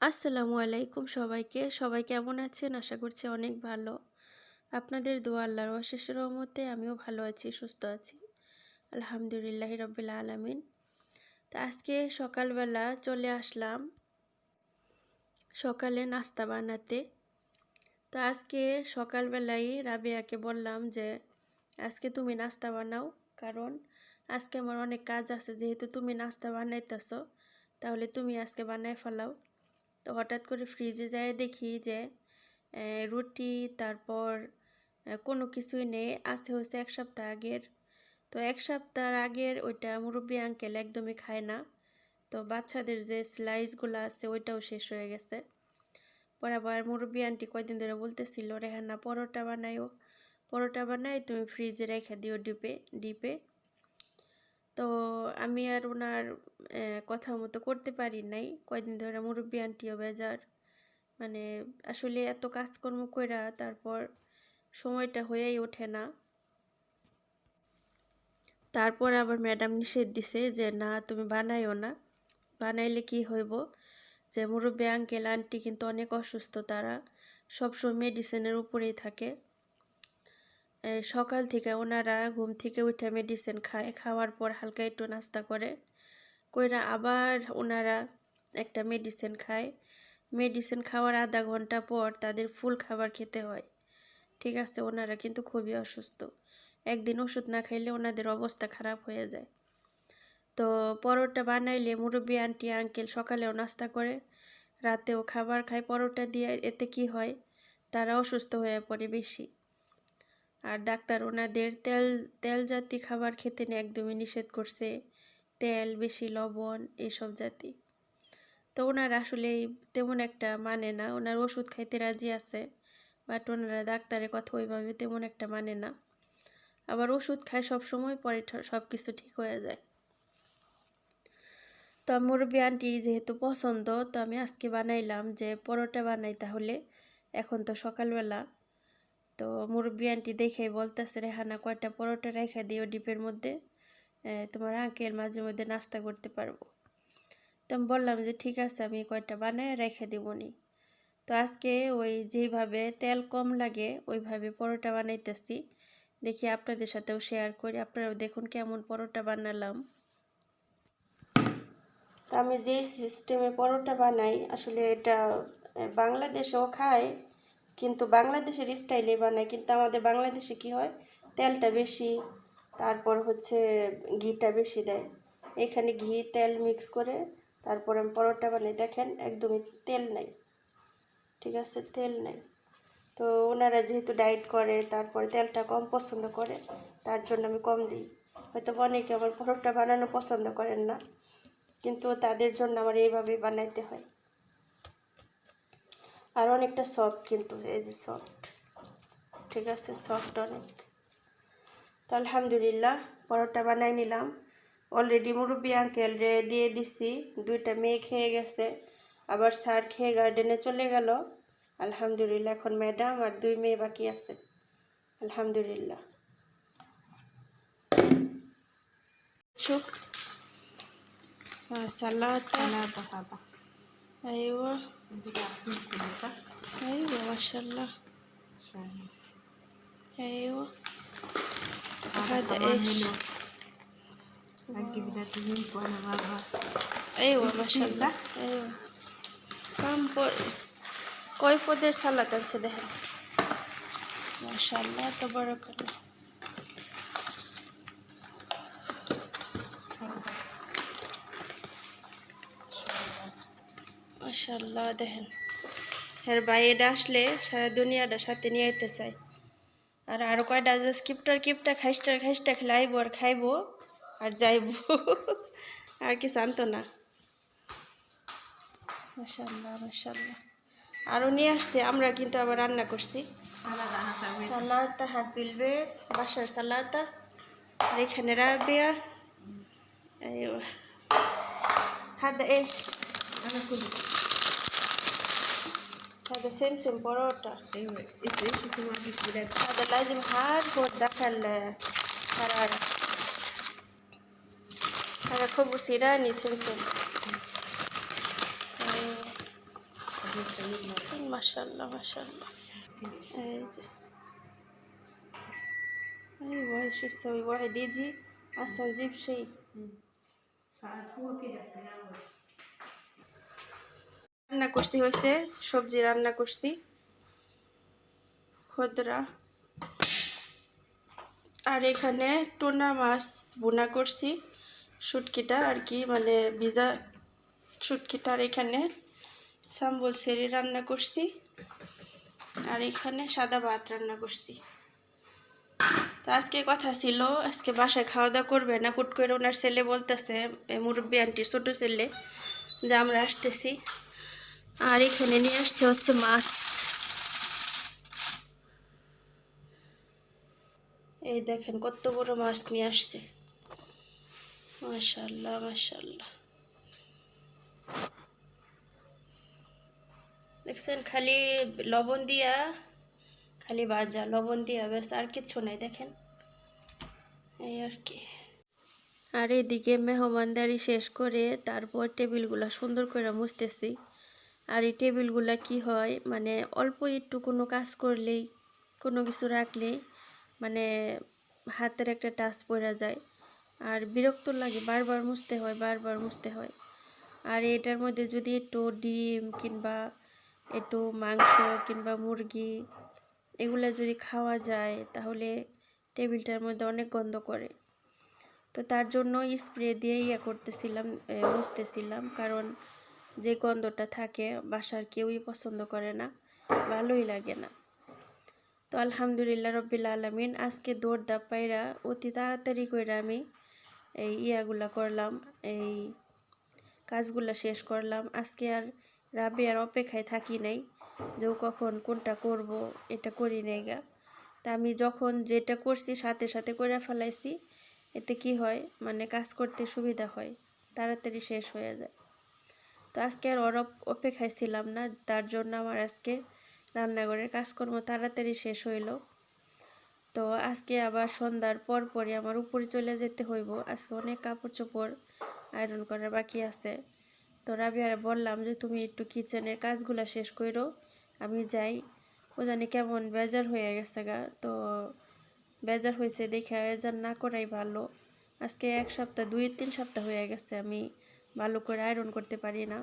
আসসালামু আলাইকুম সবাইকে। সবাই কেমন আছেন? আশা করছি অনেক ভালো। আপনাদের দোয়া আল্লাহর অশেষ রহমতে আমিও ভালো আছি, সুস্থ আছি। আলহামদুলিল্লাহি রাব্বিল আলামিন। তো আজকে সকালবেলা চলে আসলাম সকালে নাস্তা বানাতে। তো আজকে সকালবেলাই রাবেয়াকে বললাম যে আজকে তুমি নাস্তা বানাও, কারণ আজকে আমার অনেক কাজ আছে। যেহেতু তুমি নাস্তা বানাইতেছো, তাহলে তুমি আজকে বানায় ফেলাও। তো হঠাৎ করে ফ্রিজে যায় দেখি যে রুটি, তারপর কোনো কিছুই নেই, আছে হচ্ছে 1 সপ্তাহ আগের। তো 1 সপ্তাহ আগের ওইটা মুরব্বী আঙ্কেল একদমই খায় না। তো বাচ্চাদের যে স্লাইসগুলো আছে ওইটাও শেষ হয়ে গেছে। পরে আবার মুরব্বী আন্টি কয়দিন ধরে বলতেছিল, রেহানা পরোটা বানাইও, পরোটা বানাই তুমি ফ্রিজে রেখে দিও ডিপে ডিপে। তো আমি আর ওনার কথা মতো করতে পারি নাই। কয়দিন ধরে মুরব্বী আন্টিও বেজার, মানে আসলে এত কাজকর্ম কইরা তারপর সময়টা হয়েই ওঠে না। তারপর আবার ম্যাডাম নিষেধ দিছে যে না তুমি বানাইও না, বানাইলে কি হইব, যে মুরব্বী আঙ্কেল আন্টি কিন্তু অনেক অসুস্থ, তারা সবসময় মেডিসিনের উপরেই থাকে। সকাল থেকে ওনারা ঘুম থেকে উঠে মেডিসিন খায়, খাওয়ার পর হালকা একটু নাস্তা করে, কইরা আবার ওনারা একটা মেডিসিন খায়। মেডিসিন খাওয়ার আধা ঘন্টা পর তাদের ফুল খাবার খেতে হয়। ঠিক আছে, ওনারা কিন্তু খুবই অসুস্থ। একদিন ওষুধ না খাইলে ওনাদের অবস্থা খারাপ হয়ে যায়। তো পরোটা বানাইলে মুরব্বী আন্টি আঙ্কেল সকালেও নাস্তা করে, রাতেও খাবার খায় পরোটা দিয়ে। এতে কি হয়, তারা অসুস্থ হয়ে পড়ে বেশি। আর ডাক্তার ওনাদের তেল জাতীয় খাবার খেতে একদমই নিষেধ করছে, তেল বেশি, লবণ, এইসব জাতি। তো ওনারা আসলে তেমন একটা মানে না, ওনার ওষুধ খাইতে রাজি আছে, বাট ওনারা ডাক্তারের কথা ওইভাবে তেমন একটা মানে না। আবার ওষুধ খায় সব সময়, পরে সব কিছু ঠিক হয়ে যায়। তো মুরব্বী আন্টি যেহেতু পছন্দ, তো আমি আজকে বানাইলাম যে পরোটা বানাই তাহলে। এখন তো সকালবেলা। তো মুরব্বী আন্টি দেখেই বলতেছে, রেহানা কয়টা পরোটা রেখে দিও ডিপের মধ্যে, তোমার আঙ্কেল মাঝে মধ্যে নাস্তা করতে পারবো। তো আমি বললাম যে ঠিক আছে, আমি কয়টা বানায় রেখে দিবনি। তো আজকে ওই যেভাবে তেল কম লাগে ওইভাবে পরোটা বানাইতেছি, দেখি আপনাদের সাথেও শেয়ার করি, আপনারাও দেখুন কেমন পরোটা বানালাম। তো আমি যেই সিস্টেমে পরোটা বানাই, আসলে এটা বাংলাদেশেও খায়, কিন্তু বাংলাদেশের স্টাইলে বানায়। কিন্তু আমাদের বাংলাদেশে কি হয়, তেলটা বেশি, তারপর হচ্ছে ঘিটা বেশি দেয়। এখানে ঘি তেল মিক্স করে তারপর আমি পরোটা বানাই, দেখেন একদমই তেল নাই। ঠিক আছে, তেল নেই। তো ওনারা যেহেতু ডায়েট করে, তারপরে তেলটা কম পছন্দ করে, তার জন্য আমি কম দিই। হয়তো অনেকে আমার পরোটা বানানো পছন্দ করেন না, কিন্তু তাদের জন্য আমার এইভাবে বানাইতে হয়। আর অনেকটা সফট, কিন্তু এই যে সফট, ঠিক আছে, সফট অনেক। তো আলহামদুলিল্লাহ পরোটা বানাই নিলাম। অলরেডি মুরব্বী আঙ্কেল রে দিয়ে দিছি, 2টা মেয়ে খেয়ে গেছে, আবার স্যার খেয়ে গার্ডেনে চলে গেল। আলহামদুলিল্লাহ এখন ম্যাডাম আর 2 মেয়ে বাকি আছে। আলহামদুলিল্লাহ। شوف سلطة. هذا أيوة بتاعتين كلها أيوة ما شاء الله. أيوة هذا كمان إيش؟ منه هجيب ده تجيب وانا بره أيوة ما شاء الله. أيوة كم কয় পদের সালাদ আছে দেখেন, মাশাআল্লাহ তাবারাকাল্লাহ। মাশাআল্লাহ দেখেন, এর বাইরে আসলে সারা দুনিয়াটা সাথে নিয়ে আইতে চাই। আর আরো কয়টা জাস্ট কিপটা খাইস্টা খেলাইব আর খাইব আর যাইব, আর কিছু আনতো না। মাশাআল্লাহ মাশাআল্লাহ। আরও নিয়ে আসছে, আমরা কিন্তু আবার রান্না করছি। সালাতা হাকিল বেত, বাসার সালাতা। আর এখানে রাবেয়া। ايوه هذا ايش؟ انا كله هذا سمسم بروتا. ايوه ايش اسمه مفيش بلاد هذا لازم حار هو دخل حرارة. هذا كوبو سيراني سمسم. মাশাআল্লাহ মাশাআল্লাহ। এই যে ايوه شو تسوي واحد يجي هسه نجيب شيء. রান্না করছি হয়েছে, সবজি রান্না করছি খোদরা, আর এখানে টুনা মাছ ভুনা করছি, শুটকিটা আর কি, মানে ভিজা শুটকিটা। আর এখানে সাম্বল সেরি রান্না করছি, আর এখানে সাদা ভাত রান্না করছি। তো আজকে কথা ছিল আজকে বাসায় খাওয়া দাওয়া করবে না, হুট করে ওনার ছেলে বলতেছে, মুরব্বী আন্টির ছোটো ছেলে, যে আমরা আসতেছি। আর এখানে নিয়ে আসছে হচ্ছে মাছ, এই দেখেন কত বড় মাছ নিয়ে আসছে, মাশাআল্লাহ মাশাআল্লাহ। দেখছেন খালি লবণ দিয়া, খালি ভাজা লবণ দিয়া, ব্যাস আর কিছু নাই, দেখেন এই আর কি। আর এদিকে মেহমানদারি শেষ করে তারপর টেবিলগুলা সুন্দর করে মুছতেছি। আর এই টেবিলগুলা কি হয়, মানে অল্প একটু কোনো কাজ করলেই, কোনো কিছু রাখলেই মানে হাতের একটা টাচ পড়ে যায়, আর বিরক্ত লাগে, বারবার মুছতে হয় বারবার মুছতে হয়। আর এটার মধ্যে যদি একটু ডিম কিংবা একটু মাংস কিংবা মুরগি এগুলো যদি খাওয়া যায় তাহলে টেবিলটার মধ্যে অনেক গন্ধ করে। তো তার জন্য স্প্রে দিয়ে করতেছিলাম, মুছতেছিলাম, কারণ যে গন্ধটা থাকে বাসার কেউই পছন্দ করে না, ভালোই লাগে না। তো আলহামদুলিল্লাহ রব্বিল আলামিন, আজকে দৌড় দাপ পাইরা অতি তাড়াতাড়ি করে আমি এই ইয়াগুলা করলাম, এই কাজগুলা শেষ করলাম। আজকে আর রাবেয়ার অপেক্ষায় থাকি নাই যে ও কখন কোনটা করব, এটা করি নাই গা। তা আমি যখন যেটা করছি সাথে সাথে করে ফেলাইছি, এতে কি হয়, মানে কাজ করতে সুবিধা হয়, তাড়াতাড়ি শেষ হয়ে যায়। তো আজকে আর ওর অপেক্ষায় ছিলাম না, তার জন্য আমার আজকে রান্নাঘরের কাজকর্ম তাড়াতাড়ি শেষ হইল। তো আজকে আবার সন্ধ্যার পর পরই আমার উপরে চলে যেতে হইব, আজকে অনেক কাপড় চোপড় আয়রন করার বাকি আছে। তো রাবিয়ারে বললাম যে তুমি একটু কিচেনের কাজগুলো শেষ করো, আমি যাই। ও জানি কেমন বেজার হয়ে গেছে গা, তো বেজার হয়েছে দেখে বেজার না করাই ভালো। আজকে 1 সপ্তাহ 2-3 সপ্তাহ হয়ে গেছে আমি ভালো করে আয়রন করতে পারি না,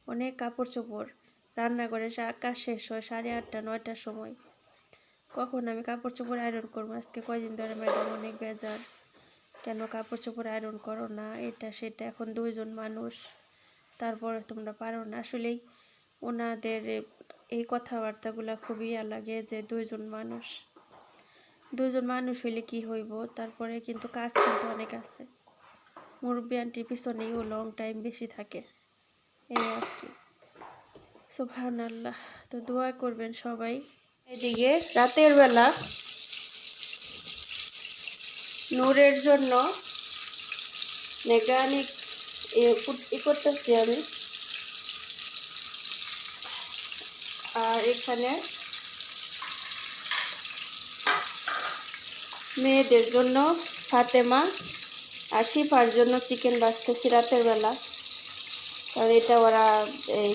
অনেক কাপড় চোপড়। রান্নাঘরে কাজ শেষ হয় 8:30-9টার সময়, কখন আমি কাপড় চোপড় আয়রন করবো। আজকে কয়দিন ধরে ম্যাডাম অনেক বেজার, কেন কাপড় চোপড় আয়রন করো না, এটা সেটা, এখন 2জন মানুষ, তারপরে তোমরা পারো না। আসলেই ওনাদের এই কথাবার্তাগুলো খুবই লাগে যে 2জন মানুষ হইলে কি হইব, তারপরে কিন্তু কাজ কিন্তু অনেক আছে। মুরব্বী আন্টির পিছনেও লং টাইম বেশি থাকে, এই আর কি। সুবহানাল্লাহ। তো দোয়া করবেন সবাই। এদিকে রাতের বেলা নূরের জন্য মেকানিক করতেছি আমি। আর এখানে মেয়েদের জন্য ফাতেমা আর শিফার জন্য চিকেন বাছতেছি রাতের বেলা, কারণ এটা ওরা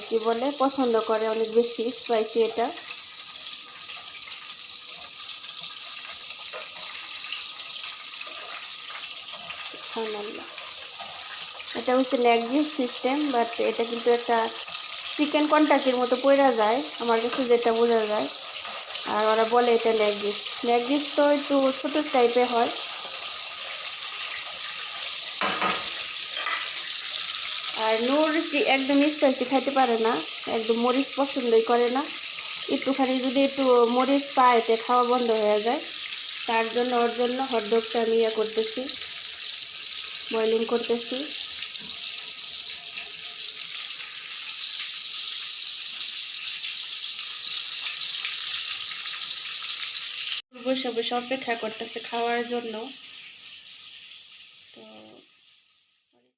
কি বলে পছন্দ করে অনেক বেশি স্পাইসি এটা। এটা হচ্ছে লেগ পিস সিস্টেম, বাট এটা কিন্তু একটা চিকেন কন্টাকির মতো পড়া যায় আমার কাছে যেটা বোঝা যায়। আর ওরা বলে এটা লেগ পিস। লেগ পিস তো একটু ছোটো টাইপের হয়। আর নূর একদম স্পাইসি খাইতে পারে না, একদম মরিচ পছন্দই করে না। একটুখানি যদি একটু মরিচ পায় তে খাওয়া বন্ধ হয়ে যায়। তার জন্য ওর জন্য হটডগটা আমি করতেছি, বয়লিং করতেছি। বসে বসে অপেক্ষা করতেছে খাওয়ার জন্য।